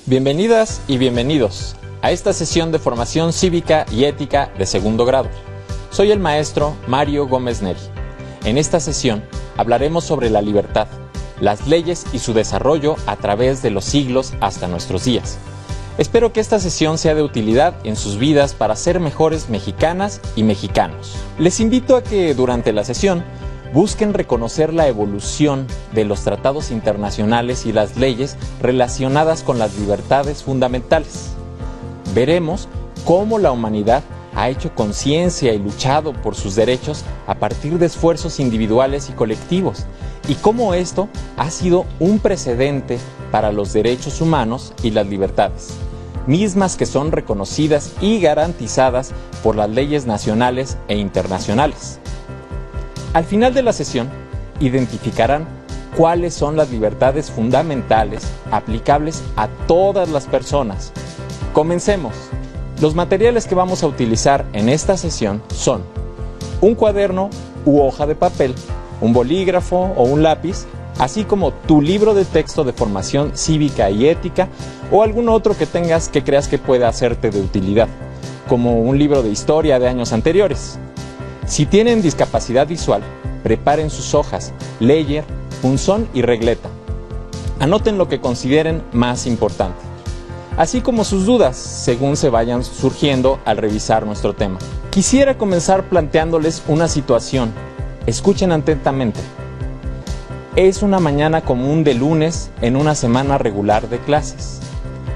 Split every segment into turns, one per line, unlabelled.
Bienvenidas y bienvenidos a esta sesión de formación cívica y ética de segundo grado. Soy el maestro Mario Gómez Neri. En esta sesión hablaremos sobre la libertad, las leyes y su desarrollo a través de los siglos hasta nuestros días. Espero que esta sesión sea de utilidad en sus vidas para ser mejores mexicanas y mexicanos. Les invito a que durante la sesión busquen reconocer la evolución de los tratados internacionales y las leyes relacionadas con las libertades fundamentales. Veremos cómo la humanidad ha hecho conciencia y luchado por sus derechos a partir de esfuerzos individuales y colectivos, y cómo esto ha sido un precedente para los derechos humanos y las libertades, mismas que son reconocidas y garantizadas por las leyes nacionales e internacionales. Al final de la sesión, identificarán cuáles son las libertades fundamentales aplicables a todas las personas. Comencemos. Los materiales que vamos a utilizar en esta sesión son un cuaderno u hoja de papel, un bolígrafo o un lápiz, así como tu libro de texto de formación cívica y ética o algún otro que tengas que creas que pueda hacerte de utilidad, como un libro de historia de años anteriores. Si tienen discapacidad visual, preparen sus hojas, layer, punzón y regleta. Anoten lo que consideren más importante, así como sus dudas según se vayan surgiendo al revisar nuestro tema. Quisiera comenzar planteándoles una situación. Escuchen atentamente. Es una mañana común de lunes en una semana regular de clases.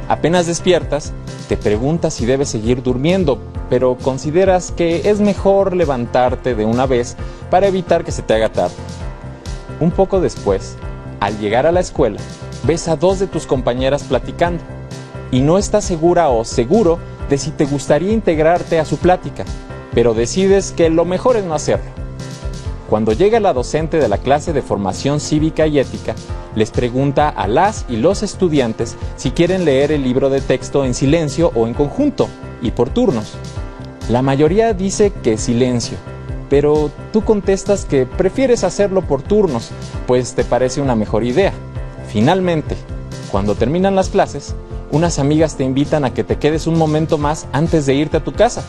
Apenas despiertas, te preguntas si debes seguir durmiendo, pero consideras que es mejor levantarte de una vez para evitar que se te haga tarde. Un poco después, al llegar a la escuela, ves a dos de tus compañeras platicando y no estás segura o seguro de si te gustaría integrarte a su plática, pero decides que lo mejor es no hacerlo. Cuando llega la docente de la clase de formación cívica y ética, les pregunta a las y los estudiantes si quieren leer el libro de texto en silencio o en conjunto, y por turnos. La mayoría dice que silencio, pero tú contestas que prefieres hacerlo por turnos, pues te parece una mejor idea. Finalmente, cuando terminan las clases, unas amigas te invitan a que te quedes un momento más antes de irte a tu casa,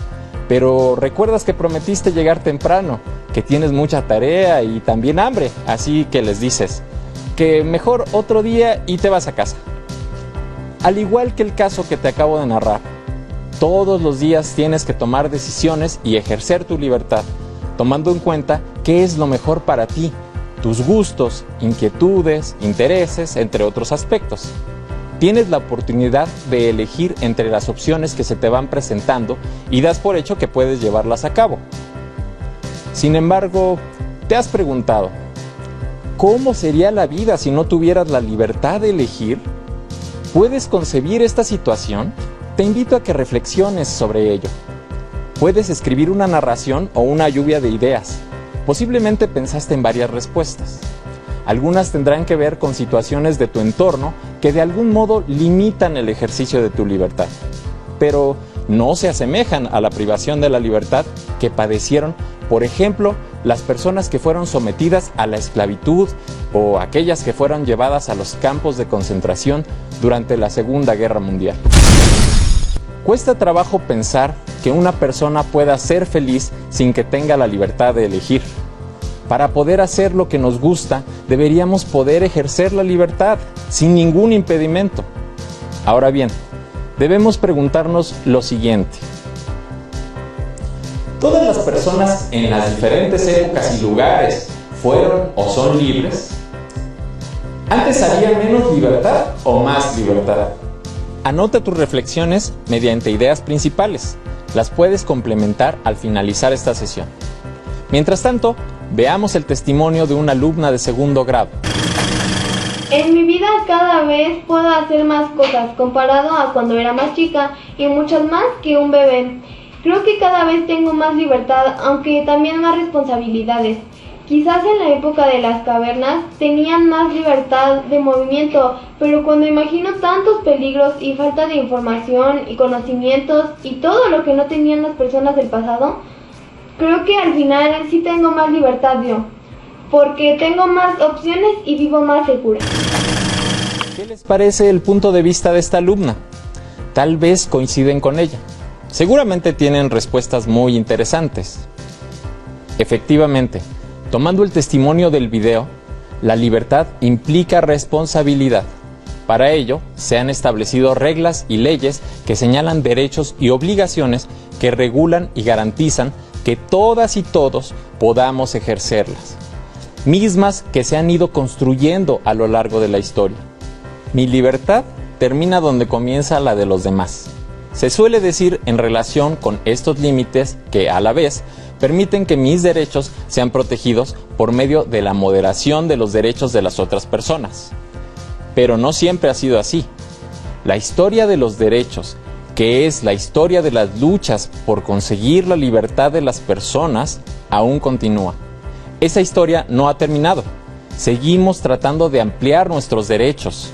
pero recuerdas que prometiste llegar temprano, que tienes mucha tarea y también hambre, así que les dices que mejor otro día y te vas a casa. Al igual que el caso que te acabo de narrar, todos los días tienes que tomar decisiones y ejercer tu libertad, tomando en cuenta qué es lo mejor para ti, tus gustos, inquietudes, intereses, entre otros aspectos. Tienes la oportunidad de elegir entre las opciones que se te van presentando y das por hecho que puedes llevarlas a cabo. Sin embargo, ¿te has preguntado cómo sería la vida si no tuvieras la libertad de elegir? ¿Puedes concebir esta situación? Te invito a que reflexiones sobre ello. Puedes escribir una narración o una lluvia de ideas. Posiblemente pensaste en varias respuestas. Algunas tendrán que ver con situaciones de tu entorno que de algún modo limitan el ejercicio de tu libertad, pero no se asemejan a la privación de la libertad que padecieron, por ejemplo, las personas que fueron sometidas a la esclavitud o aquellas que fueron llevadas a los campos de concentración durante la Segunda Guerra Mundial. Cuesta trabajo pensar que una persona pueda ser feliz sin que tenga la libertad de elegir. Para poder hacer lo que nos gusta, deberíamos poder ejercer la libertad sin ningún impedimento. Ahora bien, debemos preguntarnos lo siguiente. ¿Todas las personas en las diferentes épocas y lugares fueron o son libres? ¿Antes había menos libertad o más libertad? Anota tus reflexiones mediante ideas principales. Las puedes complementar al finalizar esta sesión. Mientras tanto, veamos el testimonio de una alumna de segundo grado.
En mi vida cada vez puedo hacer más cosas comparado a cuando era más chica y muchas más que un bebé. Creo que cada vez tengo más libertad, aunque también más responsabilidades. Quizás en la época de las cavernas tenían más libertad de movimiento, pero cuando imagino tantos peligros y falta de información y conocimientos y todo lo que no tenían las personas del pasado, creo que al final sí tengo más libertad yo, porque tengo más opciones y vivo más segura.
¿Qué les parece el punto de vista de esta alumna? Tal vez coinciden con ella. Seguramente tienen respuestas muy interesantes. Efectivamente, tomando el testimonio del video, la libertad implica responsabilidad. Para ello, se han establecido reglas y leyes que señalan derechos y obligaciones que regulan y garantizan que todas y todos podamos ejercerlas, mismas que se han ido construyendo a lo largo de la historia. Mi libertad termina donde comienza la de los demás. Se suele decir en relación con estos límites que, a la vez, permiten que mis derechos sean protegidos por medio de la moderación de los derechos de las otras personas. Pero no siempre ha sido así. La historia de los derechos, que es la historia de las luchas por conseguir la libertad de las personas, aún continúa. Esa historia no ha terminado. Seguimos tratando de ampliar nuestros derechos.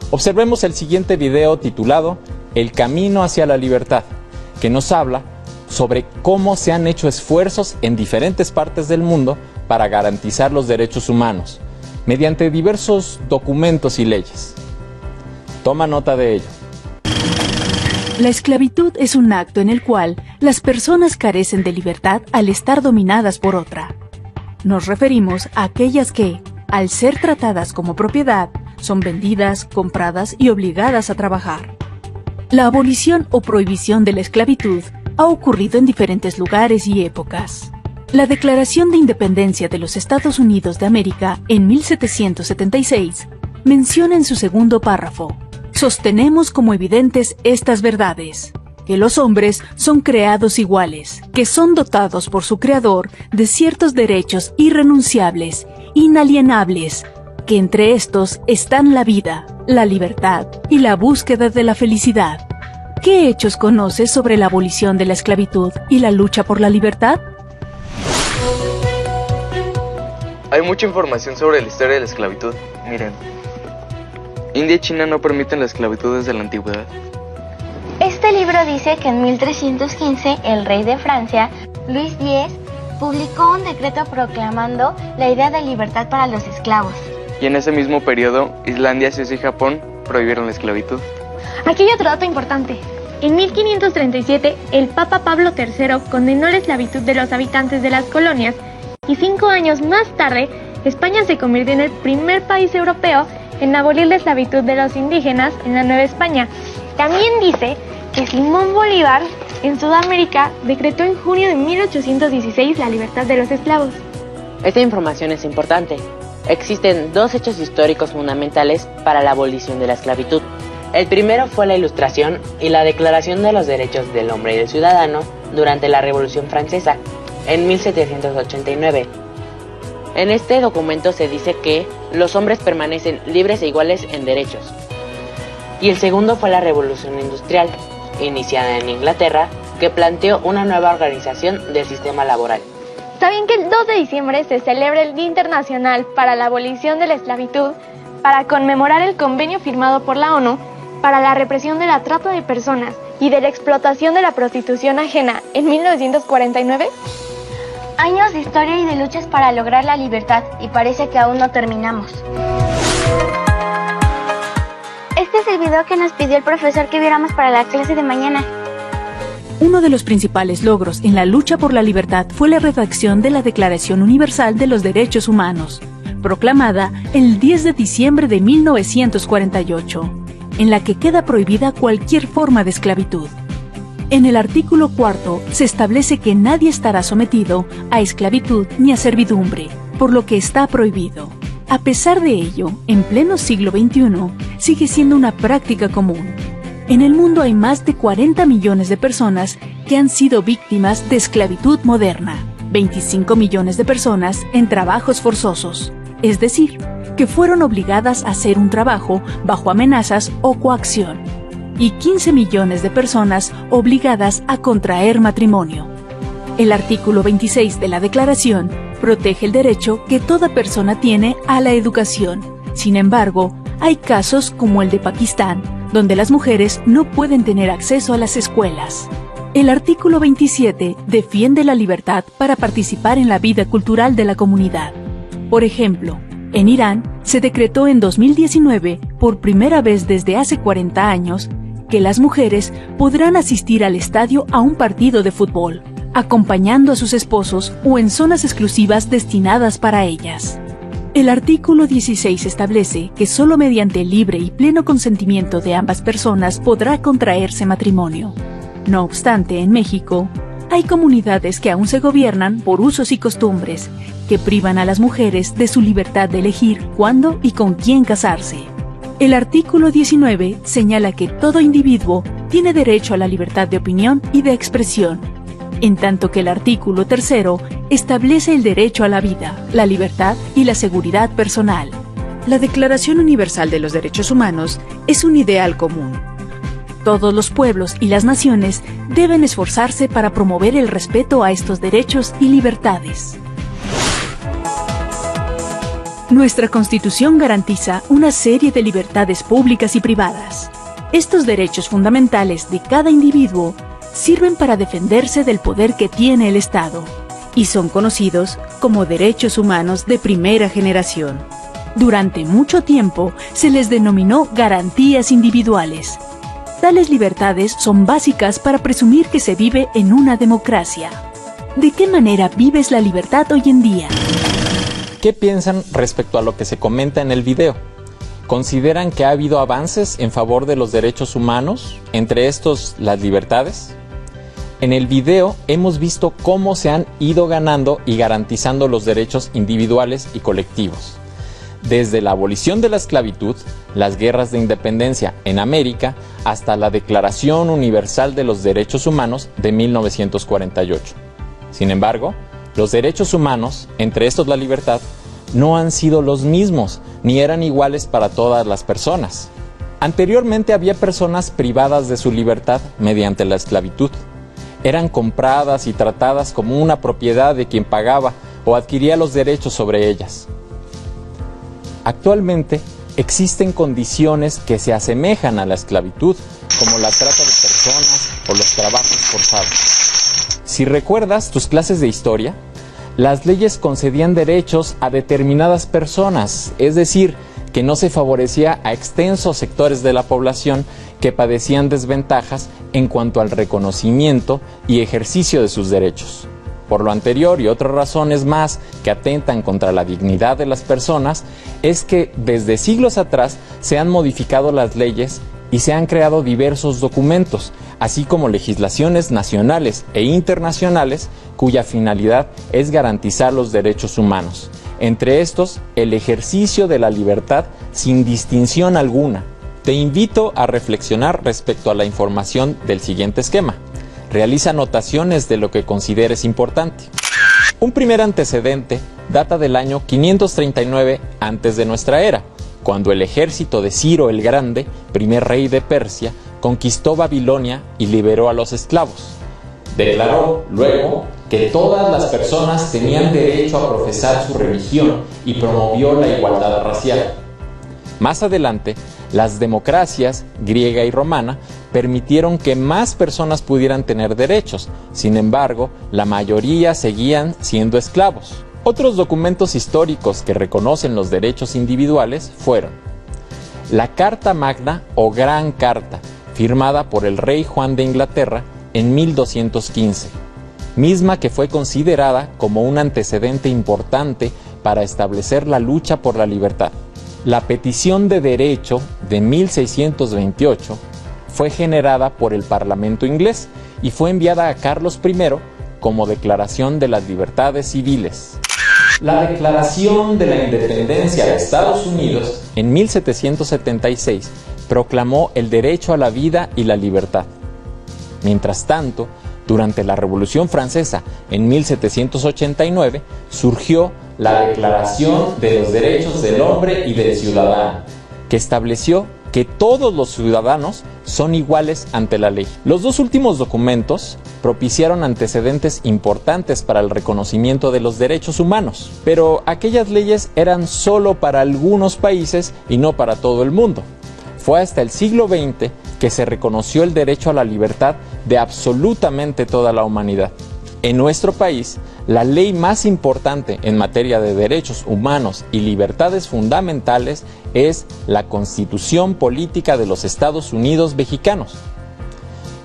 Observemos el siguiente video titulado El camino hacia la libertad, que nos habla sobre cómo se han hecho esfuerzos en diferentes partes del mundo para garantizar los derechos humanos, mediante diversos documentos y leyes. Toma nota de ello.
La esclavitud es un acto en el cual las personas carecen de libertad al estar dominadas por otra. Nos referimos a aquellas que, al ser tratadas como propiedad, son vendidas, compradas y obligadas a trabajar. La abolición o prohibición de la esclavitud ha ocurrido en diferentes lugares y épocas. La Declaración de Independencia de los Estados Unidos de América en 1776 menciona en su segundo párrafo: sostenemos como evidentes estas verdades, que los hombres son creados iguales, que son dotados por su Creador de ciertos derechos irrenunciables, inalienables, que entre estos están la vida, la libertad y la búsqueda de la felicidad. ¿Qué hechos conoces sobre la abolición de la esclavitud y la lucha por la libertad?
Hay mucha información sobre la historia de la esclavitud. Miren, India y China no permiten la esclavitud desde la antigüedad.
Este libro dice que en 1315 el rey de Francia, Luis X, publicó un decreto proclamando la idea de libertad para los esclavos.
Y en ese mismo periodo, Islandia, Suecia y Japón prohibieron la esclavitud.
Aquí hay otro dato importante. En 1537, el Papa Pablo III condenó la esclavitud de los habitantes de las colonias y 5 años más tarde, España se convirtió en el primer país europeo en abolir la esclavitud de los indígenas en la Nueva España. También dice que Simón Bolívar, en Sudamérica, decretó en junio de 1816 la libertad de los esclavos.
Esta información es importante. Existen 2 hechos históricos fundamentales para la abolición de la esclavitud. El primero fue la Ilustración y la Declaración de los Derechos del Hombre y del Ciudadano durante la Revolución Francesa, en 1789. En este documento se dice que los hombres permanecen libres e iguales en derechos. Y el segundo fue la Revolución Industrial, iniciada en Inglaterra, que planteó una nueva organización del sistema laboral.
¿Saben que el 2 de diciembre se celebra el Día Internacional para la Abolición de la Esclavitud para conmemorar el convenio firmado por la ONU para la represión de la trata de personas y de la explotación de la prostitución ajena en 1949?
Años de historia y de luchas para lograr la libertad, y parece que aún no terminamos. Este es el video que nos pidió el profesor que viéramos para la clase de mañana.
Uno de los principales logros en la lucha por la libertad fue la redacción de la Declaración Universal de los Derechos Humanos, proclamada el 10 de diciembre de 1948, en la que queda prohibida cualquier forma de esclavitud. En el artículo 4 se establece que nadie estará sometido a esclavitud ni a servidumbre, por lo que está prohibido. A pesar de ello, en pleno siglo XXI, sigue siendo una práctica común. En el mundo hay más de 40 millones de personas que han sido víctimas de esclavitud moderna, 25 millones de personas en trabajos forzosos, es decir, que fueron obligadas a hacer un trabajo bajo amenazas o coacción, y 15 millones de personas obligadas a contraer matrimonio. El artículo 26 de la Declaración protege el derecho que toda persona tiene a la educación. Sin embargo, hay casos como el de Pakistán, donde las mujeres no pueden tener acceso a las escuelas. El artículo 27 defiende la libertad para participar en la vida cultural de la comunidad. Por ejemplo, En Irán se decretó en 2019, por primera vez desde hace 40 años, que las mujeres podrán asistir al estadio a un partido de fútbol, acompañando a sus esposos o en zonas exclusivas destinadas para ellas. El artículo 16 establece que solo mediante el libre y pleno consentimiento de ambas personas podrá contraerse matrimonio. No obstante, en México, hay comunidades que aún se gobiernan por usos y costumbres que privan a las mujeres de su libertad de elegir cuándo y con quién casarse. El artículo 19 señala que todo individuo tiene derecho a la libertad de opinión y de expresión, en tanto que el artículo 3 establece el derecho a la vida, la libertad y la seguridad personal. La Declaración Universal de los Derechos Humanos es un ideal común. Todos los pueblos y las naciones deben esforzarse para promover el respeto a estos derechos y libertades. Nuestra Constitución garantiza una serie de libertades públicas y privadas. Estos derechos fundamentales de cada individuo sirven para defenderse del poder que tiene el Estado y son conocidos como derechos humanos de primera generación. Durante mucho tiempo se les denominó garantías individuales. Tales libertades son básicas para presumir que se vive en una democracia. ¿De qué manera vives la libertad hoy en día?
¿Qué piensan respecto a lo que se comenta en el video? ¿Consideran que ha habido avances en favor de los derechos humanos, entre estos las libertades? En el video hemos visto cómo se han ido ganando y garantizando los derechos individuales y colectivos. Desde la abolición de la esclavitud, las guerras de independencia en América, hasta la Declaración Universal de los Derechos Humanos de 1948. Sin embargo, los derechos humanos, entre estos la libertad, no han sido los mismos, ni eran iguales para todas las personas. Anteriormente había personas privadas de su libertad mediante la esclavitud. Eran compradas y tratadas como una propiedad de quien pagaba o adquiría los derechos sobre ellas. Actualmente existen condiciones que se asemejan a la esclavitud, como la trata de personas o los trabajos forzados. Si recuerdas tus clases de historia, las leyes concedían derechos a determinadas personas, es decir, que no se favorecía a extensos sectores de la población que padecían desventajas en cuanto al reconocimiento y ejercicio de sus derechos. Por lo anterior y otras razones más que atentan contra la dignidad de las personas, es que desde siglos atrás se han modificado las leyes y se han creado diversos documentos, así como legislaciones nacionales e internacionales cuya finalidad es garantizar los derechos humanos. Entre estos, el ejercicio de la libertad sin distinción alguna. Te invito a reflexionar respecto a la información del siguiente esquema. Realiza anotaciones de lo que consideres importante. Un primer antecedente data del año 539 antes de nuestra era, cuando el ejército de Ciro el Grande, primer rey de Persia, conquistó Babilonia y liberó a los esclavos. Declaró luego que todas las personas tenían derecho a profesar su religión y promovió la igualdad racial. Más adelante, las democracias griega y romana permitieron que más personas pudieran tener derechos. Sin embargo, la mayoría seguían siendo esclavos. Otros documentos históricos que reconocen los derechos individuales fueron la Carta Magna o Gran Carta, firmada por el rey Juan de Inglaterra en 1215, misma que fue considerada como un antecedente importante para establecer la lucha por la libertad. La Petición de Derecho de 1628 fue generada por el Parlamento inglés y fue enviada a Carlos I como Declaración de las Libertades Civiles. La Declaración de la Independencia de Estados Unidos en 1776 proclamó el derecho a la vida y la libertad. Mientras tanto, durante la Revolución Francesa en 1789 surgió la Declaración de los Derechos del Hombre y del Ciudadano, que estableció que todos los ciudadanos son iguales ante la ley. Los dos últimos documentos propiciaron antecedentes importantes para el reconocimiento de los derechos humanos, pero aquellas leyes eran solo para algunos países y no para todo el mundo. Fue hasta el siglo XX que se reconoció el derecho a la libertad de absolutamente toda la humanidad. En nuestro país, la ley más importante en materia de derechos humanos y libertades fundamentales es la Constitución Política de los Estados Unidos Mexicanos.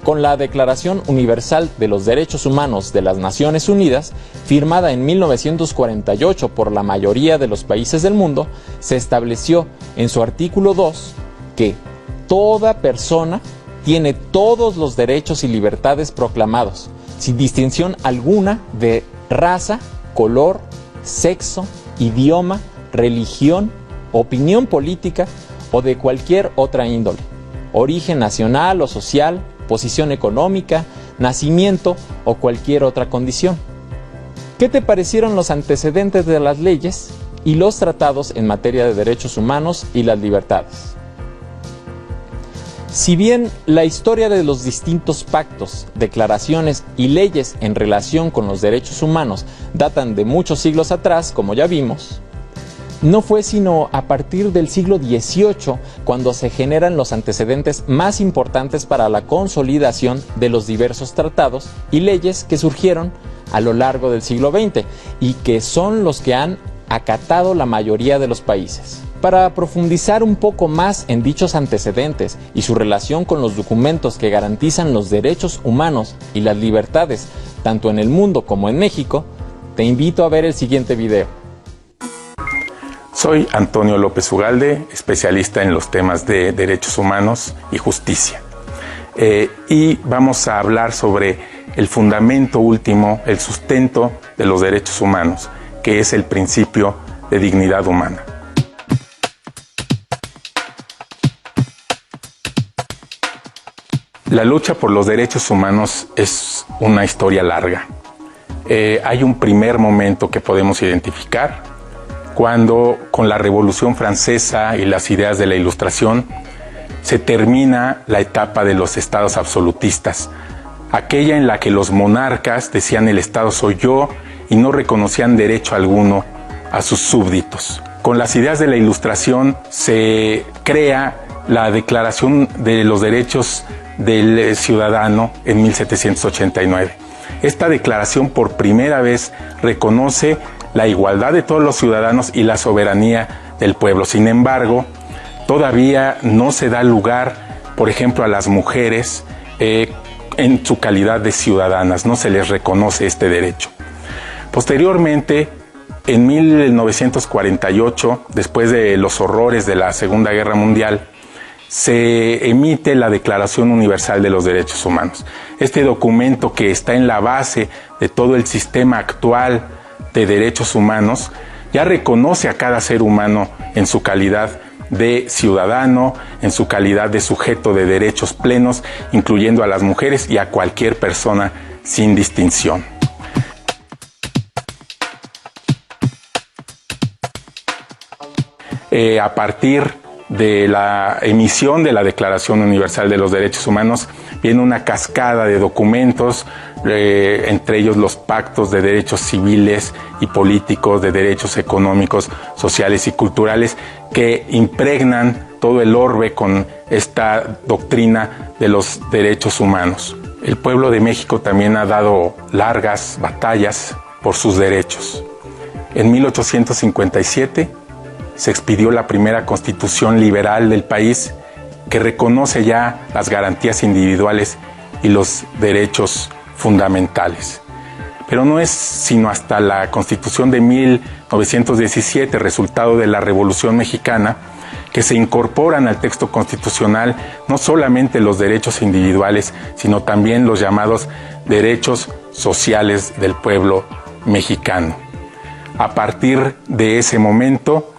Con la Declaración Universal de los Derechos Humanos de las Naciones Unidas, firmada en 1948 por la mayoría de los países del mundo, se estableció en su artículo 2 que toda persona tiene todos los derechos y libertades proclamados, sin distinción alguna de raza, color, sexo, idioma, religión, opinión política o de cualquier otra índole, origen nacional o social, posición económica, nacimiento o cualquier otra condición. ¿Qué te parecieron los antecedentes de las leyes y los tratados en materia de derechos humanos y las libertades? Si bien la historia de los distintos pactos, declaraciones y leyes en relación con los derechos humanos datan de muchos siglos atrás, como ya vimos, no fue sino a partir del siglo XVIII cuando se generan los antecedentes más importantes para la consolidación de los diversos tratados y leyes que surgieron a lo largo del siglo XX y que son los que han acatado la mayoría de los países. Para profundizar un poco más en dichos antecedentes y su relación con los documentos que garantizan los derechos humanos y las libertades, tanto en el mundo como en México, te invito a ver el siguiente video.
Soy Antonio López Ugalde, especialista en los temas de derechos humanos y justicia. Y vamos a hablar sobre el fundamento último, el sustento de los derechos humanos, que es el principio de dignidad humana. La lucha por los derechos humanos es una historia larga. Hay un primer momento que podemos identificar, cuando con la Revolución Francesa y las ideas de la Ilustración se termina la etapa de los estados absolutistas, aquella en la que los monarcas decían el Estado soy yo y no reconocían derecho alguno a sus súbditos. Con las ideas de la Ilustración se crea la Declaración de los Derechos del Ciudadano en 1789. Esta declaración por primera vez reconoce la igualdad de todos los ciudadanos y la soberanía del pueblo. Sin embargo, todavía no se da lugar, por ejemplo, a las mujeres en su calidad de ciudadanas, no se les reconoce este derecho. Posteriormente, en 1948, después de los horrores de la Segunda Guerra Mundial, se emite la Declaración Universal de los Derechos Humanos. Este documento, que está en la base de todo el sistema actual de derechos humanos, ya reconoce a cada ser humano en su calidad de ciudadano, en su calidad de sujeto de derechos plenos, incluyendo a las mujeres y a cualquier persona sin distinción. A partir de la emisión de la Declaración Universal de los Derechos Humanos viene una cascada de documentos, entre ellos los pactos de derechos civiles y políticos, de derechos económicos, sociales y culturales, que impregnan todo el orbe con esta doctrina de los derechos humanos. El pueblo de México también ha dado largas batallas por sus derechos. En 1857 se expidió la primera constitución liberal del país, que reconoce ya las garantías individuales y los derechos fundamentales. Pero no es sino hasta la Constitución de 1917, resultado de la Revolución Mexicana, que se incorporan al texto constitucional no solamente los derechos individuales, sino también los llamados derechos sociales del pueblo mexicano. A partir de ese momento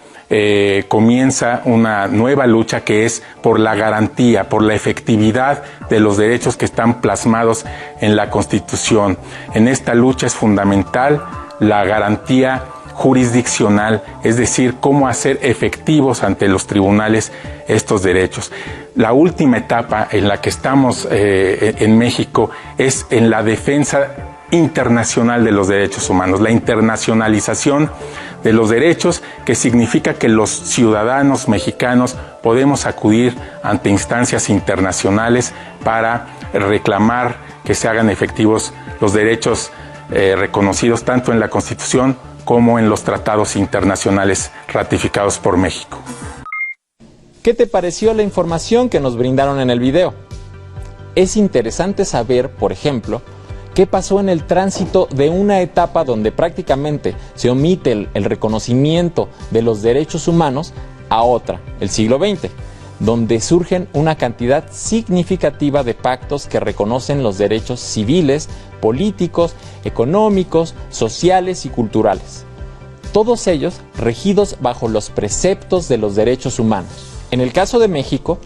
comienza una nueva lucha, que es por la garantía, por la efectividad de los derechos que están plasmados en la Constitución. En esta lucha es fundamental la garantía jurisdiccional, es decir, cómo hacer efectivos ante los tribunales estos derechos. La última etapa en la que estamos en México es en la defensa internacional de los derechos humanos, la internacionalización de los derechos, que significa que los ciudadanos mexicanos podemos acudir ante instancias internacionales para reclamar que se hagan efectivos los derechos reconocidos tanto en la Constitución como en los tratados internacionales ratificados por México.
¿Qué te pareció la información que nos brindaron en el video? Es interesante saber, por ejemplo, qué pasó en el tránsito de una etapa donde prácticamente se omite el reconocimiento de los derechos humanos a otra, el siglo XX, donde surgen una cantidad significativa de pactos que reconocen los derechos civiles, políticos, económicos, sociales y culturales. Todos ellos regidos bajo los preceptos de los derechos humanos. En el caso de México,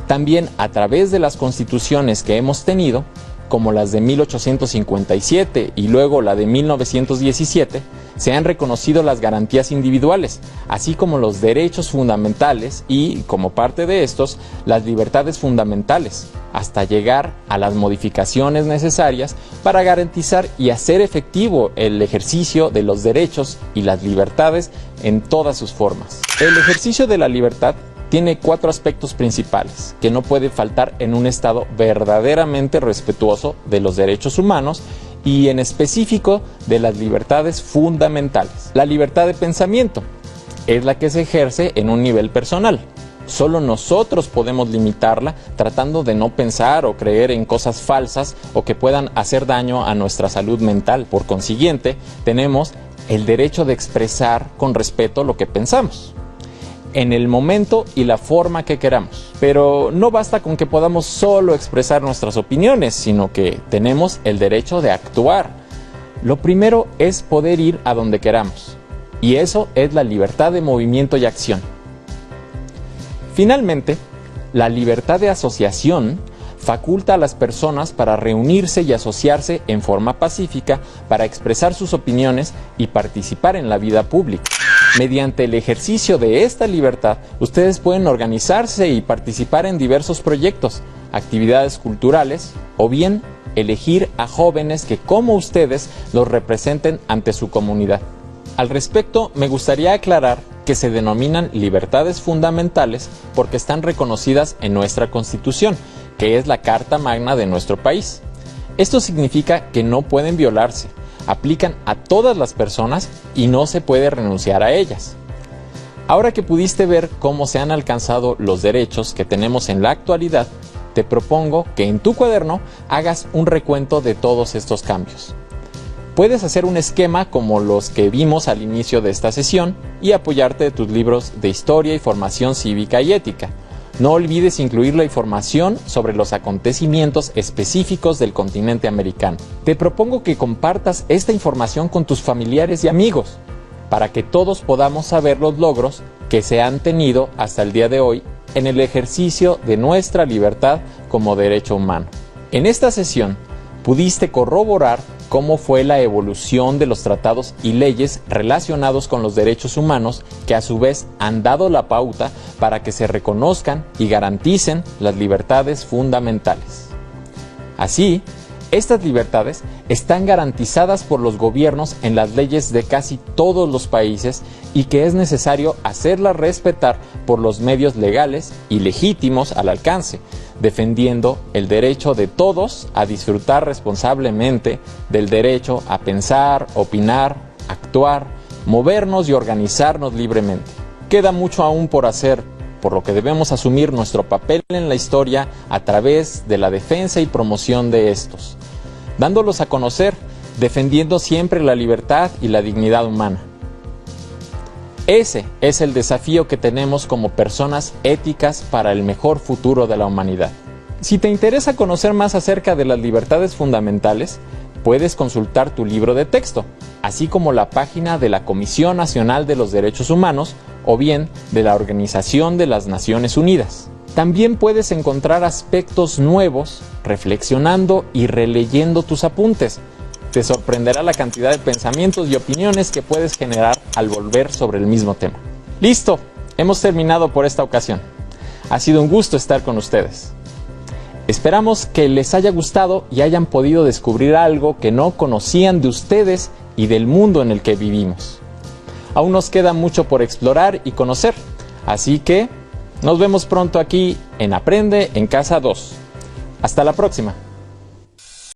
también a través de las constituciones que hemos tenido, como las de 1857 y luego la de 1917, se han reconocido las garantías individuales, así como los derechos fundamentales y, como parte de estos, las libertades fundamentales, hasta llegar a las modificaciones necesarias para garantizar y hacer efectivo el ejercicio de los derechos y las libertades en todas sus formas. El ejercicio de la libertad tiene 4 aspectos principales que no pueden faltar en un Estado verdaderamente respetuoso de los derechos humanos y en específico de las libertades fundamentales. La libertad de pensamiento es la que se ejerce en un nivel personal. Solo nosotros podemos limitarla tratando de no pensar o creer en cosas falsas o que puedan hacer daño a nuestra salud mental. Por consiguiente, tenemos el derecho de expresar con respeto lo que pensamos, en el momento y la forma que queramos. Pero no basta con que podamos solo expresar nuestras opiniones, sino que tenemos el derecho de actuar. Lo primero es poder ir a donde queramos, y eso es la libertad de movimiento y acción. Finalmente, la libertad de asociación faculta a las personas para reunirse y asociarse en forma pacífica para expresar sus opiniones y participar en la vida pública. Mediante el ejercicio de esta libertad, ustedes pueden organizarse y participar en diversos proyectos, actividades culturales o bien elegir a jóvenes que, como ustedes, los representen ante su comunidad. Al respecto, me gustaría aclarar que se denominan libertades fundamentales porque están reconocidas en nuestra Constitución, que es la Carta Magna de nuestro país. Esto significa que no pueden violarse, aplican a todas las personas y no se puede renunciar a ellas. Ahora que pudiste ver cómo se han alcanzado los derechos que tenemos en la actualidad, te propongo que en tu cuaderno hagas un recuento de todos estos cambios. Puedes hacer un esquema como los que vimos al inicio de esta sesión y apoyarte de tus libros de historia y formación cívica y ética. No olvides incluir la información sobre los acontecimientos específicos del continente americano. Te propongo que compartas esta información con tus familiares y amigos, para que todos podamos saber los logros que se han tenido hasta el día de hoy en el ejercicio de nuestra libertad como derecho humano. En esta sesión pudiste corroborar cómo fue la evolución de los tratados y leyes relacionados con los derechos humanos que a su vez han dado la pauta para que se reconozcan y garanticen las libertades fundamentales. Así, estas libertades están garantizadas por los gobiernos en las leyes de casi todos los países y que es necesario hacerlas respetar por los medios legales y legítimos al alcance, defendiendo el derecho de todos a disfrutar responsablemente del derecho a pensar, opinar, actuar, movernos y organizarnos libremente. Queda mucho aún por hacer, por lo que debemos asumir nuestro papel en la historia a través de la defensa y promoción de estos, dándolos a conocer, defendiendo siempre la libertad y la dignidad humana. Ese es el desafío que tenemos como personas éticas para el mejor futuro de la humanidad. Si te interesa conocer más acerca de las libertades fundamentales, puedes consultar tu libro de texto, así como la página de la Comisión Nacional de los Derechos Humanos o bien de la Organización de las Naciones Unidas. También puedes encontrar aspectos nuevos reflexionando y releyendo tus apuntes. Te sorprenderá la cantidad de pensamientos y opiniones que puedes generar al volver sobre el mismo tema. ¡Listo! Hemos terminado por esta ocasión. Ha sido un gusto estar con ustedes. Esperamos que les haya gustado y hayan podido descubrir algo que no conocían de ustedes y del mundo en el que vivimos. Aún nos queda mucho por explorar y conocer, así que nos vemos pronto aquí en Aprende en Casa 2. Hasta la próxima.